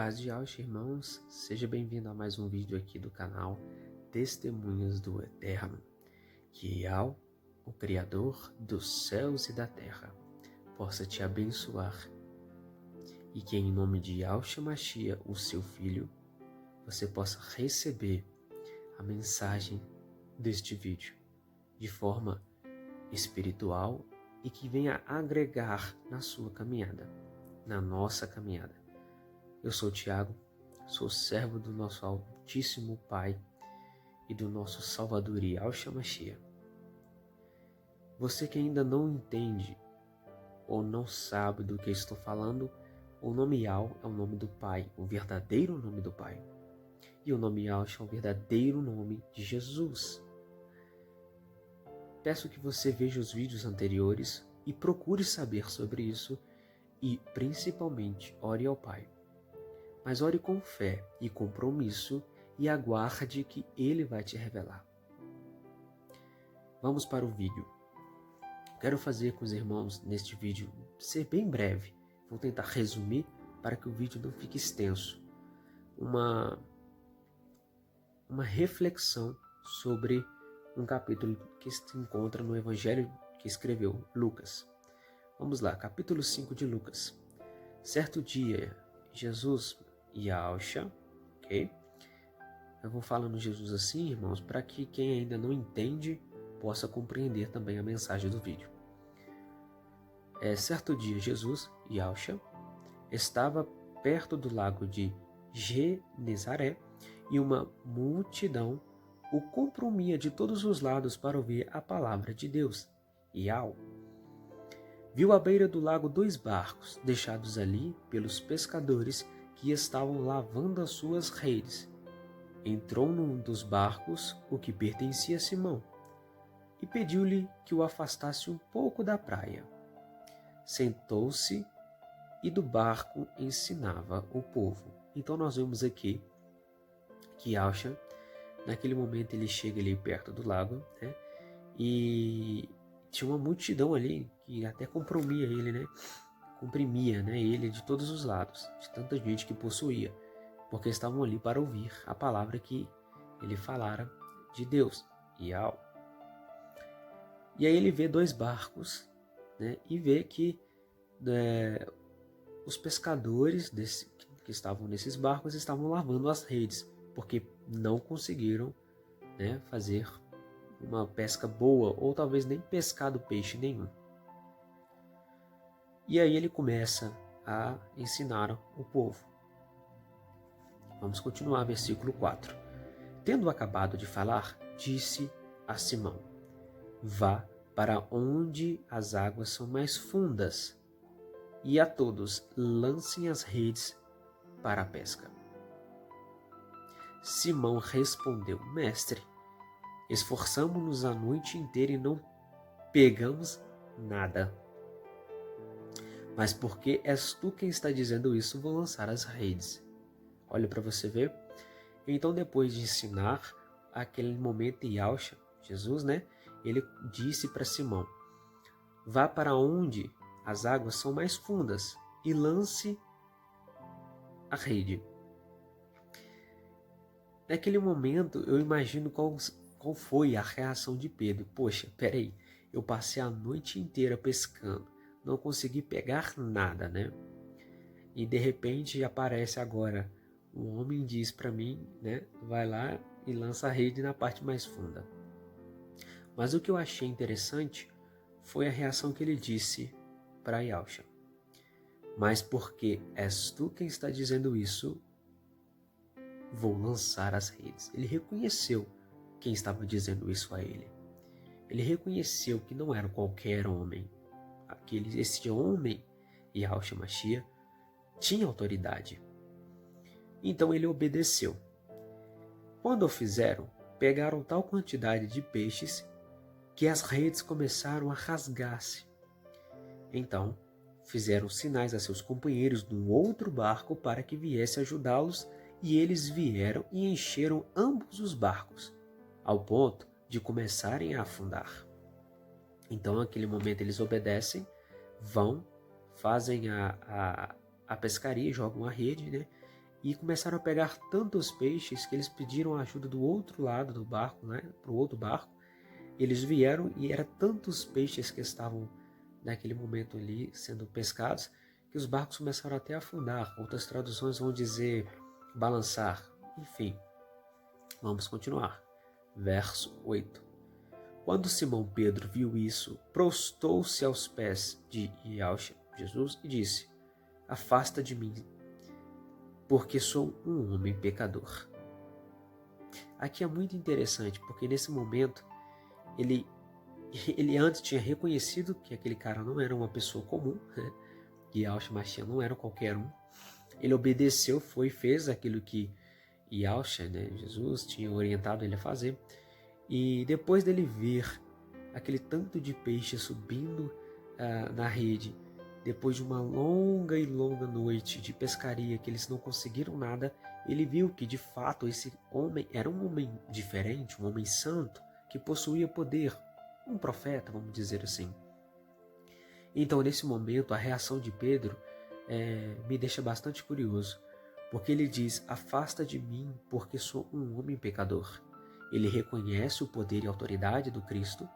Paz de Alcha, irmãos, seja bem-vindo a mais um vídeo aqui do canal Testemunhas do Eterno. Que Yahweh, o Criador dos céus e da terra, possa te abençoar e que em nome de Yahshua Mashiach, o seu Filho, você possa receber a mensagem deste vídeo de forma espiritual e que venha agregar na sua caminhada, na nossa caminhada. Eu sou Tiago, sou servo do nosso Altíssimo Pai e do nosso Salvador Yahshua Mashiach. Você que ainda não entende ou não sabe do que estou falando, o nome Yahweh é o nome do Pai, o verdadeiro nome do Pai. E o nome Yahshua é o verdadeiro nome de Jesus. Peço que você veja os vídeos anteriores e procure saber sobre isso e, principalmente, ore ao Pai. Mas ore com fé e compromisso e aguarde que Ele vai te revelar. Vamos para o vídeo. Quero fazer com os irmãos neste vídeo ser bem breve. Vou tentar resumir para que o vídeo não fique extenso. Uma reflexão sobre um capítulo que se encontra no Evangelho que escreveu Lucas. Vamos lá, capítulo 5 de Lucas. Certo dia, Jesus e Yahshua, ok? Eu vou falando Jesus assim, irmãos, para que quem ainda não entende possa compreender também a mensagem do vídeo. Certo dia, Jesus, Yahshua, estava perto do lago de Genezaré e uma multidão o comprimia de todos os lados para ouvir a palavra de Deus. Yahweh viu à beira do lago 2 barcos, deixados ali pelos pescadores que estavam lavando as suas redes. Entrou num dos barcos, o que pertencia a Simão, e pediu-lhe que o afastasse um pouco da praia. Sentou-se e do barco ensinava o povo. Então nós vemos aqui que Yahshua, naquele momento ele chega ali perto do lago, né? E tinha uma multidão ali que até comprimia ele, né? Comprimia, né, ele de todos os lados, de tanta gente que possuía, porque estavam ali para ouvir a palavra que ele falara de Deus. Yahweh. E aí ele vê 2 barcos, né, e vê que os pescadores que estavam nesses barcos estavam lavando as redes, porque não conseguiram, né, fazer uma pesca boa, ou talvez nem pescado peixe nenhum. E aí ele começa a ensinar o povo. Vamos continuar, versículo 4. Tendo acabado de falar, disse a Simão: vá para onde as águas são mais fundas, e a todos lancem as redes para a pesca. Simão respondeu: mestre, esforçamo-nos a noite inteira e não pegamos nada. Mas porque és tu quem está dizendo isso, vou lançar as redes. Olha para você ver. Então, depois de ensinar, aquele momento Yahshua, Jesus, né? Ele disse para Simão: vá para onde as águas são mais fundas e lance a rede. Naquele momento, eu imagino qual foi a reação de Pedro. Poxa, peraí, eu passei a noite inteira pescando, não consegui pegar nada, né? E de repente aparece agora um homem, diz para mim, né? Vai lá e lança a rede na parte mais funda. Mas o que eu achei interessante foi a reação que ele disse para Yahshua: mas porque és tu quem está dizendo isso, vou lançar as redes. Ele reconheceu quem estava dizendo isso a ele. Ele reconheceu que não era qualquer homem. Esse homem, Yahshua Mashiach, tinha autoridade. Então ele obedeceu. Quando o fizeram, pegaram tal quantidade de peixes que as redes começaram a rasgar-se. Então fizeram sinais a seus companheiros num outro barco para que viesse ajudá-los, e eles vieram e encheram ambos os barcos, ao ponto de começarem a afundar. Então, naquele momento, eles obedecem, vão, fazem a pescaria, jogam a rede, né? e começaram a pegar tantos peixes que eles pediram a ajuda do outro lado do barco, né, para o outro barco. Eles vieram e eram tantos peixes que estavam naquele momento ali sendo pescados que os barcos começaram até a afundar. Outras traduções vão dizer balançar. Enfim, vamos continuar. Verso 8. Quando Simão Pedro viu isso, prostou-se aos pés de Jesus e disse: Afasta de mim, porque sou um homem pecador. Aqui é muito interessante, porque nesse momento ele antes tinha reconhecido que aquele cara não era uma pessoa comum, né? Que Yahshua não era qualquer um. Ele obedeceu, foi e fez aquilo que Yahshua, né, Jesus, tinha orientado ele a fazer. E depois dele ver aquele tanto de peixe subindo na rede, depois de uma longa e longa noite de pescaria que eles não conseguiram nada, ele viu que de fato esse homem era um homem diferente, um homem santo, que possuía poder, um profeta, vamos dizer assim. Então, nesse momento, a reação de Pedro me deixa bastante curioso, porque ele diz: afasta de mim, porque sou um homem pecador. Ele reconhece o poder e autoridade do Cristo,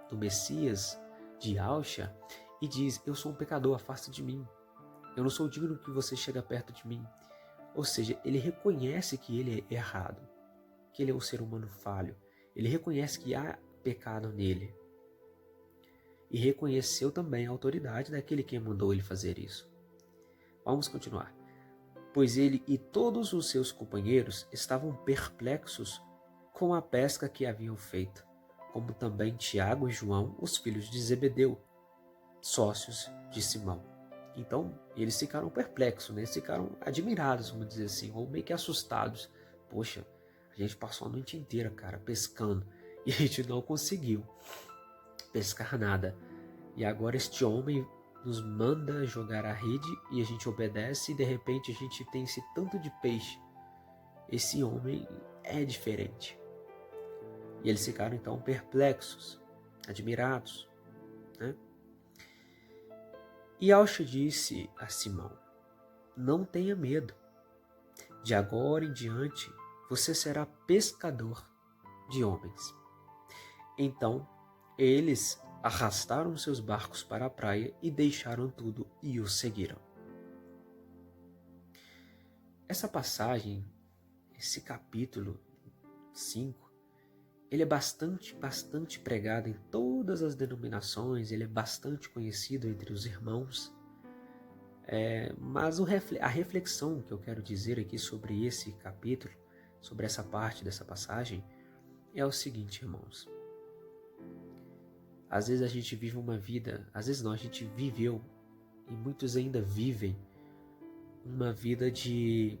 do Messias, de Yahshua, e diz: eu sou um pecador, afasta de mim. Eu não sou digno que você chegue perto de mim. Ou seja, ele reconhece que ele é errado, que ele é um ser humano falho. Ele reconhece que há pecado nele. E reconheceu também a autoridade daquele que mandou ele fazer isso. Vamos continuar. Pois ele e todos os seus companheiros estavam perplexos com a pesca que haviam feito, como também Tiago e João, os filhos de Zebedeu, sócios de Simão. Então, eles ficaram perplexos, né? Eles ficaram admirados, vamos dizer assim, ou meio que assustados. Poxa, a gente passou a noite inteira, cara, pescando, e a gente não conseguiu pescar nada. E agora este homem nos manda jogar a rede e a gente obedece, e de repente a gente tem esse tanto de peixe. Esse homem é diferente. E eles ficaram então perplexos, admirados, né? E Yahshua disse a Simão: não tenha medo. De agora em diante você será pescador de homens. Então eles arrastaram seus barcos para a praia e deixaram tudo e o seguiram. Essa passagem, esse capítulo 5, ele é bastante pregado em todas as denominações, ele é bastante conhecido entre os irmãos. Mas a reflexão que eu quero dizer aqui sobre esse capítulo, sobre essa parte dessa passagem, é o seguinte, irmãos. Às vezes a gente vive uma vida, às vezes não, a gente viveu, e muitos ainda vivem, uma vida de,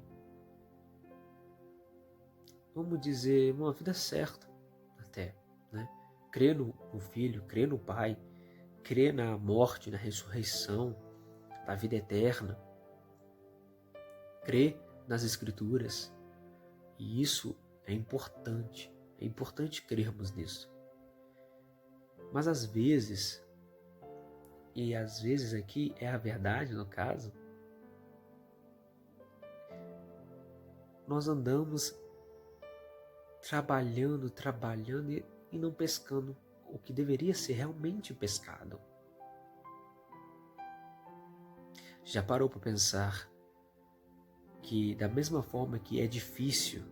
vamos dizer, uma vida certa até, né? Crer no Filho, crer no Pai, crer na morte, na ressurreição, na vida eterna, crer nas Escrituras. E isso é importante crermos nisso. Mas às vezes, e às vezes aqui é a verdade no caso, nós andamos trabalhando e não pescando o que deveria ser realmente pescado. Já parou para pensar que da mesma forma que é difícil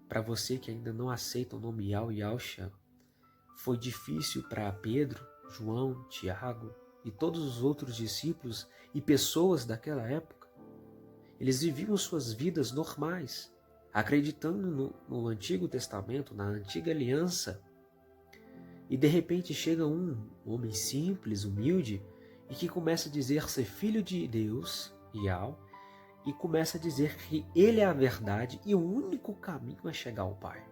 para você que ainda não aceita o nome Yahshua, foi difícil para Pedro, João, Tiago e todos os outros discípulos e pessoas daquela época? Eles viviam suas vidas normais, acreditando no Antigo Testamento, na Antiga Aliança. E de repente chega um homem simples, humilde, e que começa a dizer ser filho de Deus, Yahweh, e começa a dizer que ele é a verdade e o único caminho a chegar ao Pai.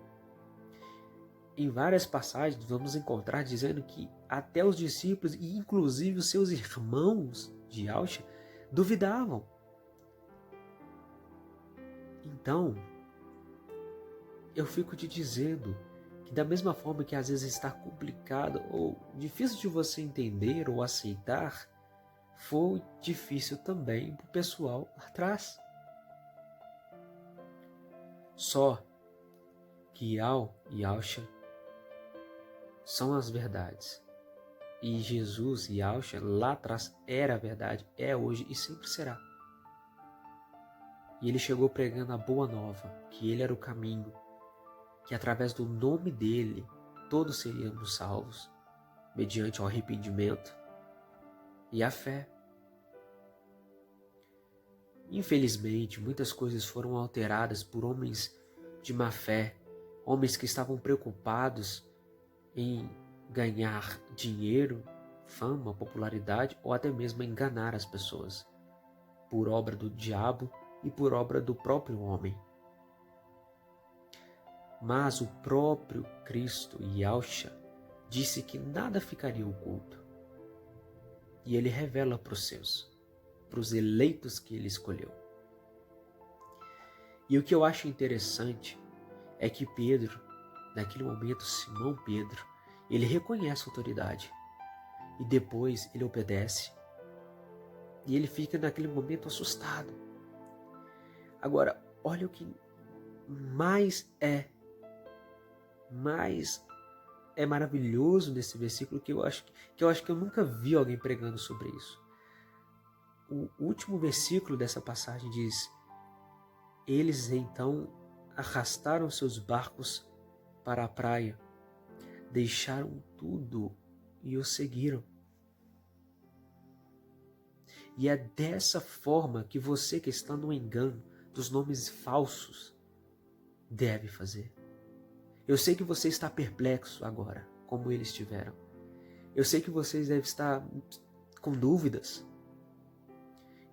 Em várias passagens vamos encontrar dizendo que até os discípulos e inclusive os seus irmãos de Yahshua duvidavam. Então, eu fico te dizendo que da mesma forma que às vezes está complicado ou difícil de você entender ou aceitar, foi difícil também para o pessoal lá atrás. Só que Yao e Yahshua são as verdades. E Jesus e Yahshua lá atrás era a verdade, é hoje e sempre será. E ele chegou pregando a boa nova, que ele era o caminho, que através do nome dele todos seríamos salvos, mediante o arrependimento e a fé. Infelizmente, muitas coisas foram alteradas por homens de má fé, homens que estavam preocupados em ganhar dinheiro, fama, popularidade ou até mesmo enganar as pessoas, por obra do diabo e por obra do próprio homem. Mas o próprio Cristo, Yahshua, disse que nada ficaria oculto. E ele revela para os seus, para os eleitos que ele escolheu. E o que eu acho interessante é que Pedro, naquele momento, Simão Pedro, ele reconhece a autoridade. E depois ele obedece. E ele fica naquele momento assustado. Agora, olha o que mais é maravilhoso nesse versículo, que eu acho que eu nunca vi alguém pregando sobre isso. O último versículo dessa passagem diz: eles então arrastaram seus barcos para a praia, deixaram tudo e o seguiram. E é dessa forma que você que está no engano dos nomes falsos deve fazer. Eu sei que você está perplexo agora, como eles estiveram. Eu sei que vocês devem estar com dúvidas.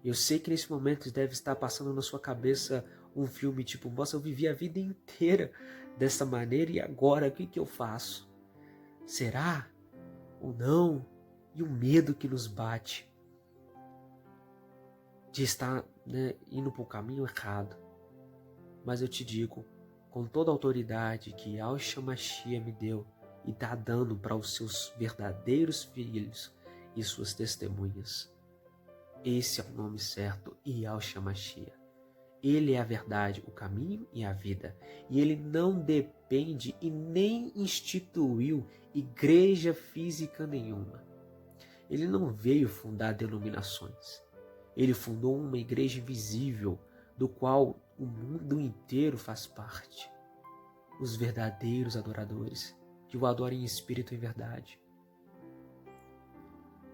Eu sei que nesse momento deve estar passando na sua cabeça um filme tipo: nossa, eu vivi a vida inteira dessa maneira e agora o que eu faço? Será ou não? E o medo que nos bate de estar indo para o caminho errado. Mas eu te digo, com toda a autoridade que Yahshua Mashiach me deu e está dando para os seus verdadeiros filhos e suas testemunhas, esse é o nome certo, Yahshua Mashiach. Ele é a verdade, o caminho e a vida. E ele não depende e nem instituiu igreja física nenhuma. Ele não veio fundar denominações. Ele fundou uma igreja invisível, do qual o mundo inteiro faz parte. Os verdadeiros adoradores, que o adorem em espírito e em verdade.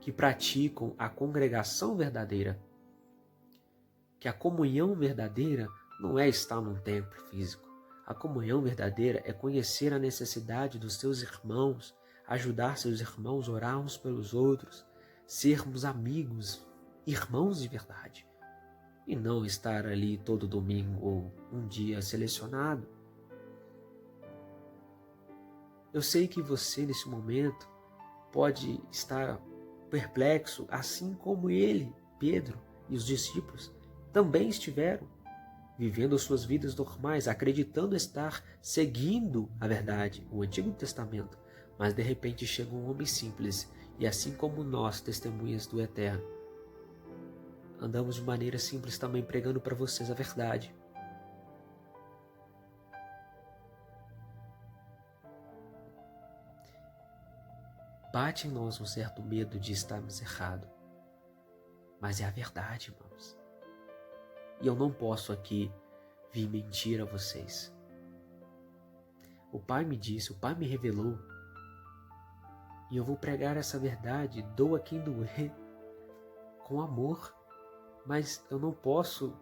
Que praticam a congregação verdadeira. Que a comunhão verdadeira não é estar num templo físico. A comunhão verdadeira é conhecer a necessidade dos seus irmãos, ajudar seus irmãos, orar uns pelos outros, sermos amigos, irmãos de verdade. E não estar ali todo domingo ou um dia selecionado. Eu sei que você nesse momento pode estar perplexo, assim como ele, Pedro e os discípulos também estiveram vivendo suas vidas normais, acreditando estar seguindo a verdade, o Antigo Testamento. Mas de repente chega um homem simples e assim como nós, testemunhas do Eterno, andamos de maneira simples também pregando para vocês a verdade. Bate em nós um certo medo de estarmos errados. Mas é a verdade, irmãos. E eu não posso aqui vir mentir a vocês. O Pai me disse, o Pai me revelou. E eu vou pregar essa verdade, doa quem doer, com amor. Mas eu não posso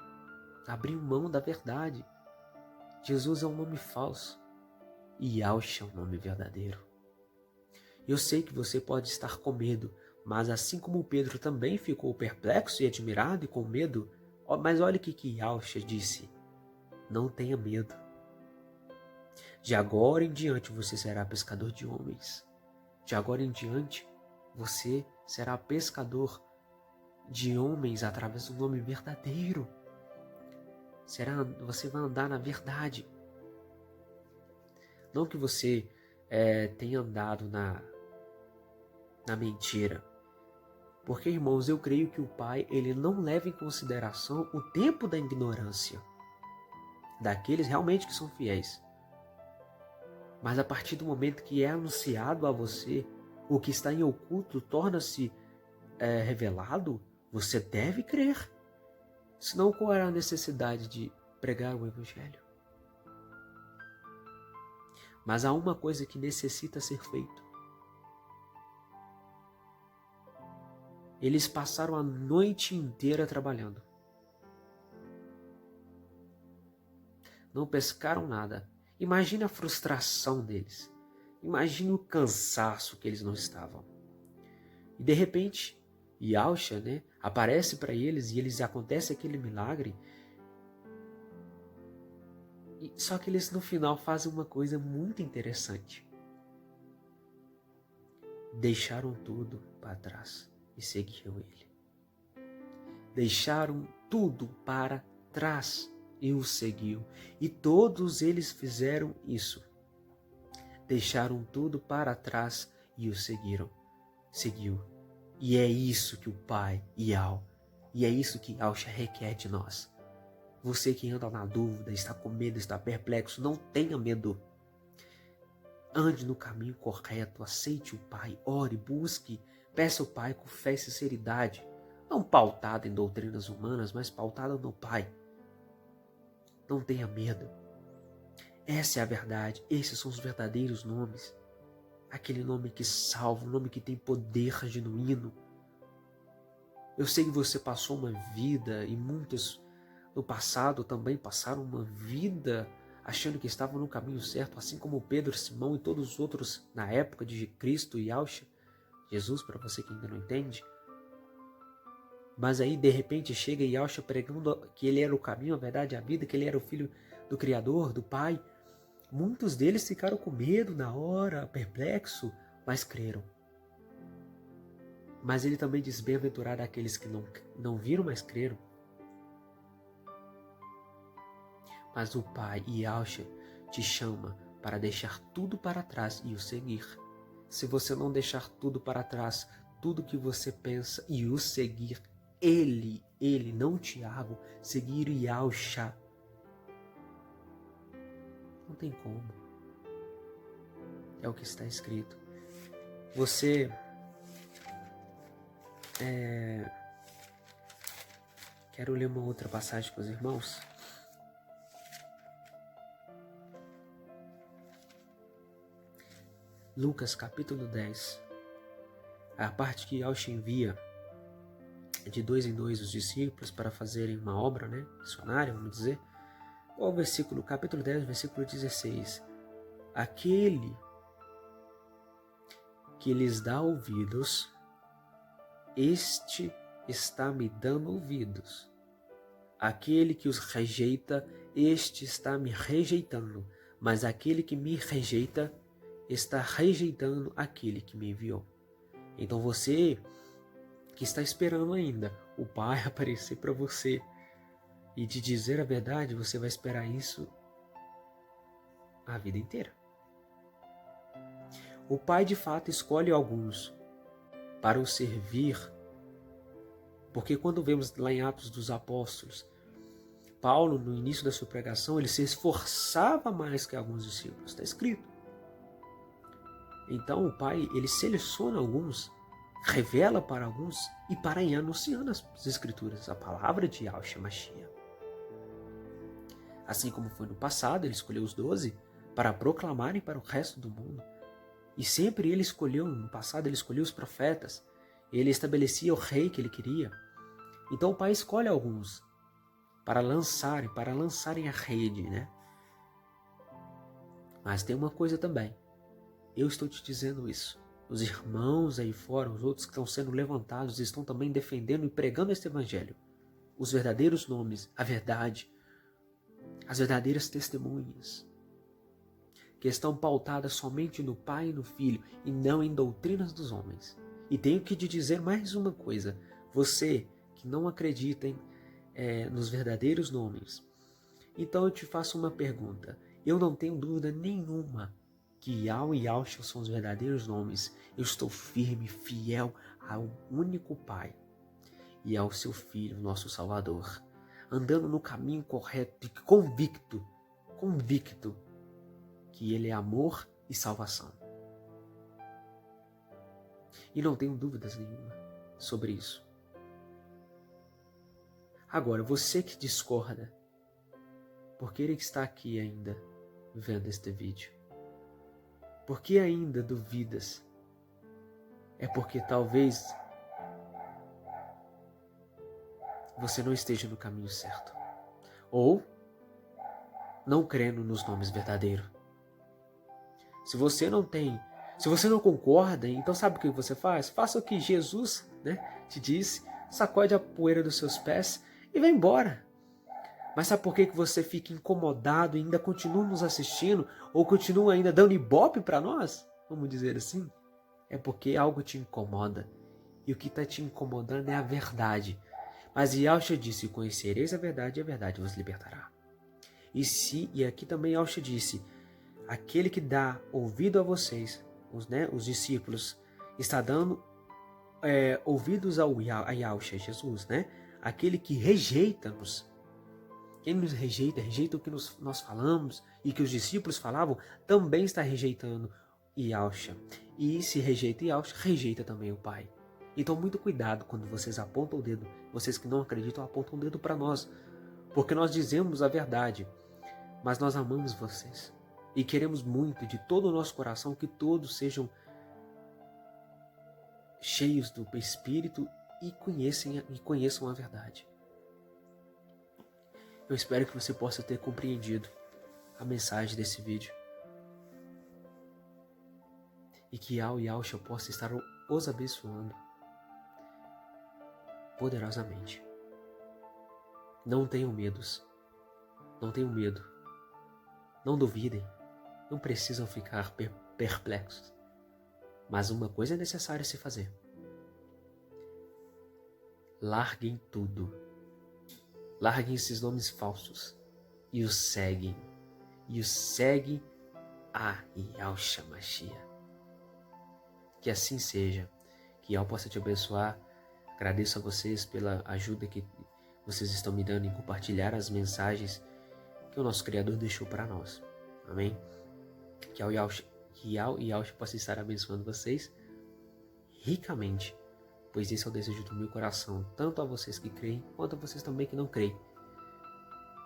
abrir mão da verdade. Jesus é um nome falso e Yahshua é um nome verdadeiro. Eu sei que você pode estar com medo, mas assim como Pedro também ficou perplexo e admirado e com medo, mas olha o que Yahshua disse: não tenha medo. De agora em diante você será pescador de homens. De agora em diante você será pescador de homens através do nome verdadeiro. Você vai andar na verdade. Não que você tenha andado na mentira. Porque, irmãos, eu creio que o Pai ele não leva em consideração o tempo da ignorância. daqueles realmente que são fiéis. Mas a partir do momento que é anunciado a você, o que está em oculto torna-se revelado, você deve crer. Senão, qual era a necessidade de pregar o Evangelho? Mas há uma coisa que necessita ser feita. Eles passaram a noite inteira trabalhando. Não pescaram nada. Imagine a frustração deles. Imagine o cansaço que eles não estavam. E de repente, Yahshua, aparece para eles e acontece aquele milagre. Só que eles no final fazem uma coisa muito interessante. Deixaram tudo para trás e seguiram ele. Deixaram tudo para trás e o seguiu. E todos eles fizeram isso. Deixaram tudo para trás e o seguiu. E é isso que o Pai e é isso que Yahshua requer de nós. Você que anda na dúvida, está com medo, está perplexo, não tenha medo. Ande no caminho correto, aceite o Pai, ore, busque, peça ao Pai com fé e sinceridade. Não pautada em doutrinas humanas, mas pautada no Pai. Não tenha medo. Essa é a verdade, esses são os verdadeiros nomes. Aquele nome que salva, um nome que tem poder genuíno. Eu sei que você passou uma vida e muitos no passado também passaram uma vida achando que estavam no caminho certo, assim como Pedro, Simão e todos os outros na época de Cristo e Yahshua, Jesus, para você que ainda não entende. Mas aí de repente chega Yahshua pregando que ele era o caminho, a verdade e a vida, que ele era o filho do Criador, do Pai. Muitos deles ficaram com medo na hora, perplexo, mas creram. Mas ele também diz, bem-aventurado aqueles que não viram, mas creram. Mas o Pai, Yahshua, te chama para deixar tudo para trás e o seguir. Se você não deixar tudo para trás, tudo que você pensa e o seguir, ele, não Tiago, seguir Yahshua, não tem como. É o que está escrito. Quero ler uma outra passagem com os irmãos. Lucas capítulo 10. A parte que Yahshua envia de 2 em 2 os discípulos para fazerem uma obra, missionária, vamos dizer. O versículo, capítulo 10, versículo 16. Aquele que lhes dá ouvidos, este está me dando ouvidos. Aquele que os rejeita, este está me rejeitando. Mas aquele que me rejeita, está rejeitando aquele que me enviou. Então você que está esperando ainda o Pai aparecer para você e te dizer a verdade, você vai esperar isso a vida inteira. O Pai de fato escolhe alguns para o servir, porque quando vemos lá em Atos dos Apóstolos, Paulo, no início da sua pregação, ele se esforçava mais que alguns discípulos, está escrito. Então o Pai, ele seleciona alguns, revela para alguns e para ir anunciando as Escrituras, a palavra de Yahshua Mashiach. Assim como foi no passado, ele escolheu os 12 para proclamarem para o resto do mundo. E sempre ele escolheu, no passado ele escolheu os profetas, ele estabelecia o rei que ele queria. Então o Pai escolhe alguns para lançarem a rede, Mas tem uma coisa também. Eu estou te dizendo isso. Os irmãos aí fora, os outros que estão sendo levantados, estão também defendendo e pregando este evangelho. Os verdadeiros nomes, a verdade, as verdadeiras testemunhas, que estão pautadas somente no Pai e no Filho, e não em doutrinas dos homens. E tenho que te dizer mais uma coisa. Você que não acredita nos verdadeiros nomes, então eu te faço uma pergunta. Eu não tenho dúvida nenhuma que Yahweh e Yahshua são os verdadeiros nomes. Eu estou firme, fiel ao único Pai e ao seu Filho, nosso Salvador. andando no caminho correto e convicto que Ele é amor e salvação. E não tenho dúvidas nenhuma sobre isso. Agora, você que discorda, por que ele está aqui ainda vendo este vídeo? Por que ainda duvidas? É porque talvez você não esteja no caminho certo. Ou não crendo nos nomes verdadeiros. Se você não concorda, então sabe o que você faz? Faça o que Jesus, te disse, sacode a poeira dos seus pés e vai embora. Mas sabe por que você fica incomodado e ainda continua nos assistindo? Ou continua ainda dando ibope para nós? Vamos dizer assim? É porque algo te incomoda. E o que está te incomodando é a verdade. Mas Yahshua disse, conhecereis a verdade vos libertará. E aqui também Yahshua disse, aquele que dá ouvido a vocês, os discípulos, está dando ouvidos a Yahshua, Jesus, aquele que rejeita-nos. Quem nos rejeita o que nós falamos e que os discípulos falavam, também está rejeitando Yahshua. E se rejeita Yahshua, rejeita também o Pai. Então muito cuidado quando vocês apontam o dedo, vocês que não acreditam apontam o dedo para nós, porque nós dizemos a verdade, mas nós amamos vocês e queremos muito de todo o nosso coração que todos sejam cheios do Espírito e conheçam a verdade. Eu espero que você possa ter compreendido a mensagem desse vídeo e que Yahshua possa estar os abençoando poderosamente. Não tenham medos. Não tenham medo. Não duvidem. Não precisam ficar perplexos. Mas uma coisa é necessária se fazer. Larguem tudo. Larguem esses nomes falsos e os seguem. E os seguem a Yahshua Mashiach. Que assim seja. Que Yahweh possa te abençoar. Agradeço a vocês pela ajuda que vocês estão me dando em compartilhar as mensagens que o nosso Criador deixou para nós. Amém? Que Yahweh possa estar abençoando vocês ricamente, pois esse é o desejo do meu coração, tanto a vocês que creem, quanto a vocês também que não creem.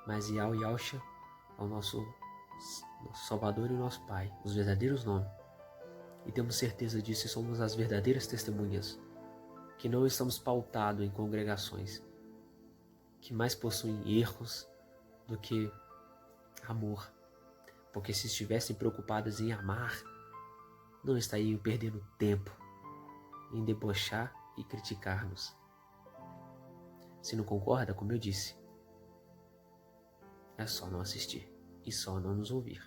Mas Yahweh é o nosso Salvador e o nosso Pai, os verdadeiros nomes. E temos certeza disso e somos as verdadeiras testemunhas, que não estamos pautados em congregações que mais possuem erros do que amor. Porque se estivessem preocupadas em amar, não estariam perdendo tempo em debochar e criticar-nos. Se não concorda, como eu disse, é só não assistir e só não nos ouvir.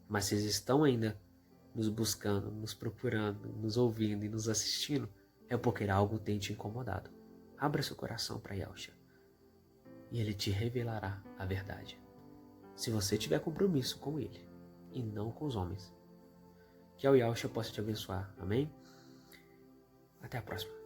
Mas se eles estão ainda nos buscando, nos procurando, nos ouvindo e nos assistindo, é porque algo tem te incomodado. Abra seu coração para Yahshua e Ele te revelará a verdade. Se você tiver compromisso com Ele e não com os homens. Que o Yahshua possa te abençoar. Amém? Até a próxima.